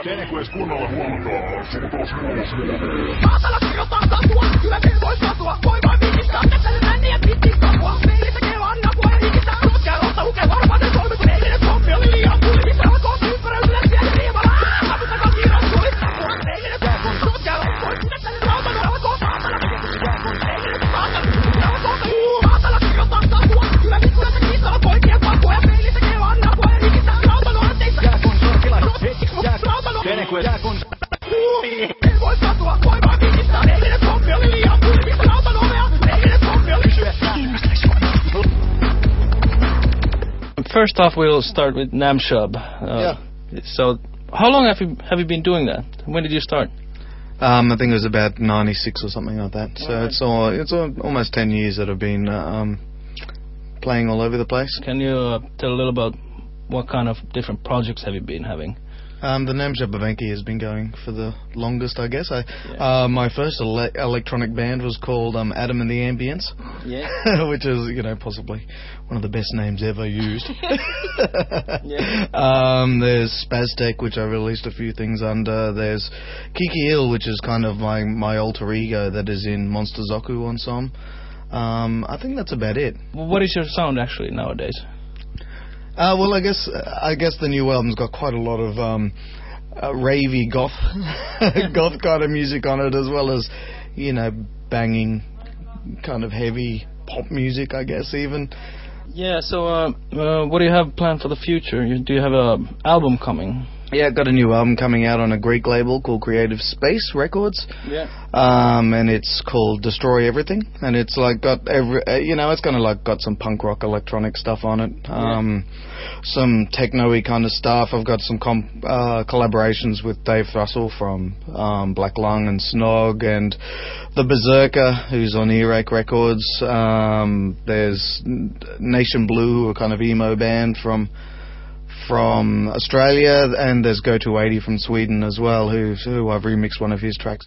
Sen kun edes kunnolla huomataan, sun tos muus. Maatala kirjoittaa satua, kyllä sen vois katua. Voi vain viittistää, metsällä nänniä pitkin kapua. Meilissä kelaa napua ja hikistää. Ruskea rotta lukee varpaten solmi, kun eilinen pommi oli liian tuli. Missä alkoo ympäröityä siellä riimalla. Taputakaa kiiras tuli. Eilinen pommi, ruskea rotta lukee. Metsällä rautan alkoo maatala. Eilinen maatala, maatala kirjoittaa satua. Kyllä vitkuja se kiittää poikien pakua. Ja meilissä kelaa napua ja hikistää. Rautan orteissa. En voi katua, voi vaan viittistää. Eilinen pommi oli liian tuli. Missä rautan ovea. Eilinen pommi oli First off, we'll start with Namshub. Yeah. So, how long have you been doing that? When did you start? I think it was about 96 or something like that. So it's almost 10 years that I've been playing all over the place. Can you tell a little about what kind of different projects have you been having? The Namshub of Enki has been going for the longest, I guess. My first electronic band was called Adam and the Ambience, which is, possibly one of the best names ever used. There's Spaztec, which I released a few things under. There's Kiki Ill, which is kind of my alter ego that is in Monster Zoku on some. I think that's about it. What is your sound actually nowadays? Well, I guess the new album's got quite a lot of ravey goth kind of music on it, as well as banging kind of heavy pop music, I guess even. Yeah. So, what do you have planned for the future? Do you have an album coming? Yeah, got a new album coming out on a Greek label called Creative Space Records. Yeah. And it's called Destroy Everything, and it's like got it's kind of like got some punk rock electronic stuff on it. Some techno-y kind of stuff. I've got some collaborations with Dave Russell from Black Lung and Snog, and the Berserker, who's on Earache Records. There's Nation Blue, a kind of emo band from Australia, and there's Go 280 from Sweden as well, who I've remixed one of his tracks.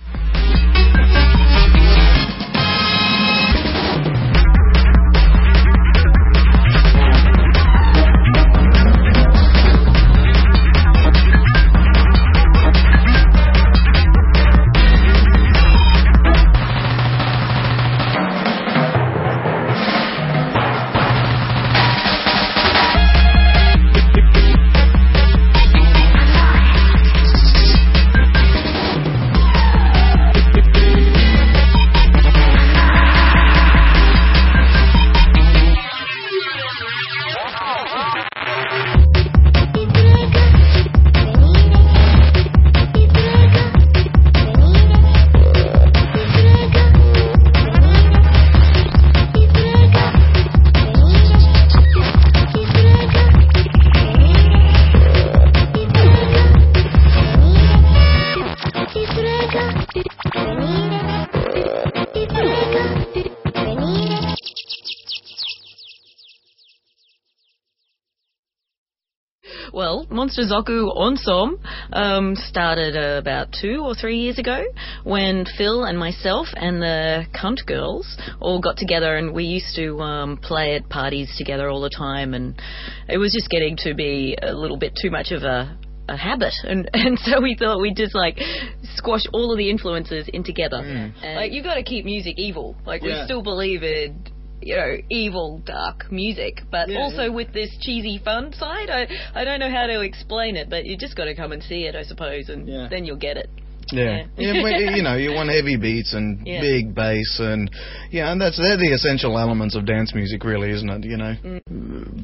Well, Monster Zoku Onsom started about 2 or 3 years ago when Phil and myself and the Cunt Girls all got together, and we used to play at parties together all the time, and it was just getting to be a little bit too much of a habit, and so we thought we'd just squash all of the influences in together. And you got to keep music evil. We still believe in evil, dark music, but also with this cheesy fun side. I don't know how to explain it, but you just got to come and see it, I suppose, and then you'll get it. You want heavy beats and big bass, and and they're the essential elements of dance music, really, isn't it?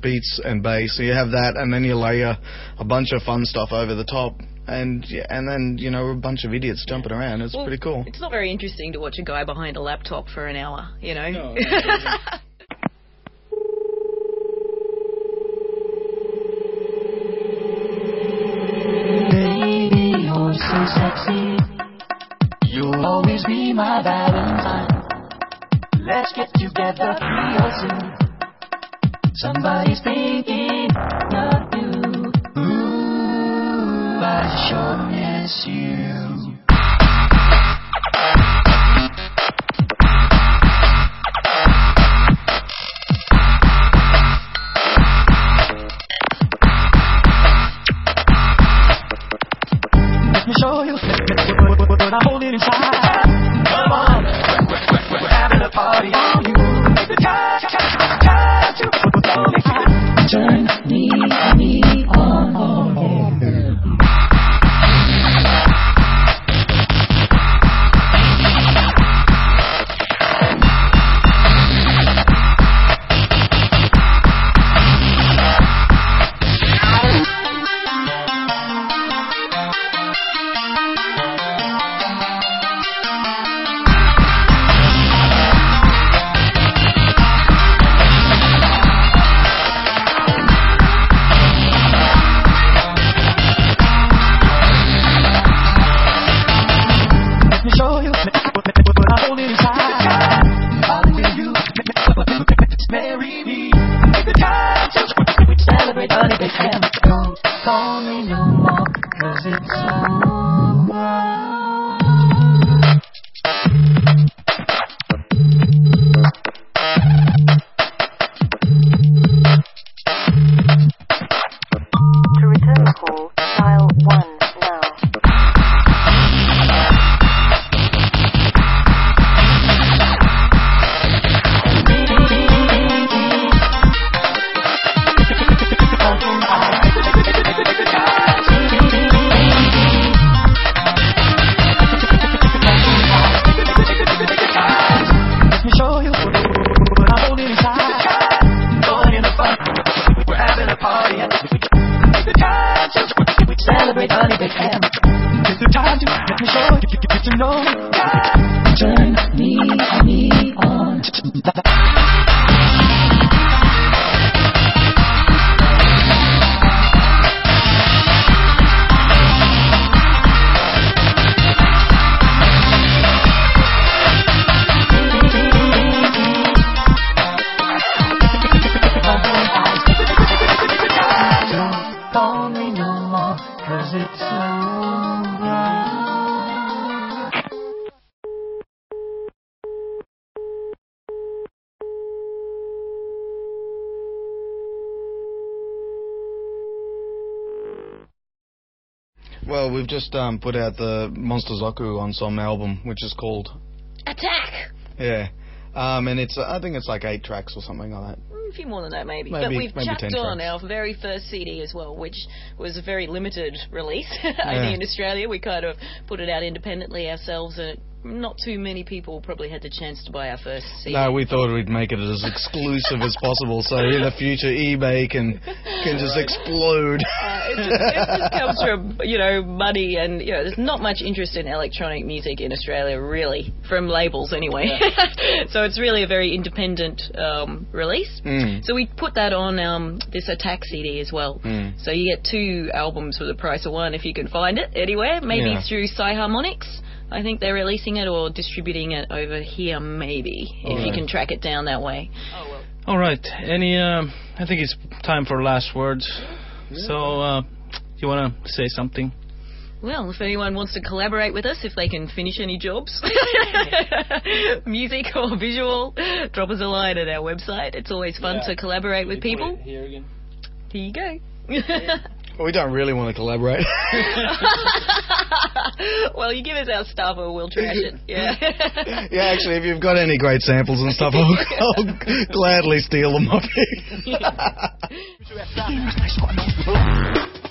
Beats and bass. So you have that, and then you layer a bunch of fun stuff over the top, and then a bunch of idiots jumping around. It's pretty cool. It's not very interesting to watch a guy behind a laptop for an hour, No. You're so sexy. You'll always be my Valentine. Let's get together real soon. Somebody's thinking of you. Ooh, I sure miss you. when I hold it inside. Come on, we're having a party on you. Take the time to turn me on. Well, we've just put out the Monster Zoku Ensemble album, which is called Attack! Yeah. And it's I think it's like 8 tracks or something like that. A few more than that, maybe. Maybe But we've 10 chucked on tracks. our very first CD as well, which was a very limited release only in Australia. We kind of put it out independently ourselves, and not too many people probably had the chance to buy our first CD. No, we thought we'd make it as exclusive as possible, so in the future eBay can just explode. It just comes from, money, and, there's not much interest in electronic music in Australia, really, from labels anyway. So it's really a very independent release. So we put that on this Attack CD as well. So you get 2 albums for the price of 1 if you can find it anywhere, maybe through Harmonics. I think they're releasing it or distributing it over here, maybe, if you can track it down that way. Oh, well. All right. I think it's time for last words. So, you want to say something? Well, if anyone wants to collaborate with us, if they can finish any jobs, music or visual, drop us a line at our website. It's always fun to collaborate with people. Here again. Here you go. Well, we don't really want to collaborate. Well, you give us our stuff or we'll trash it. Yeah. Yeah, actually, if you've got any great samples and stuff, I'll gladly steal them off you.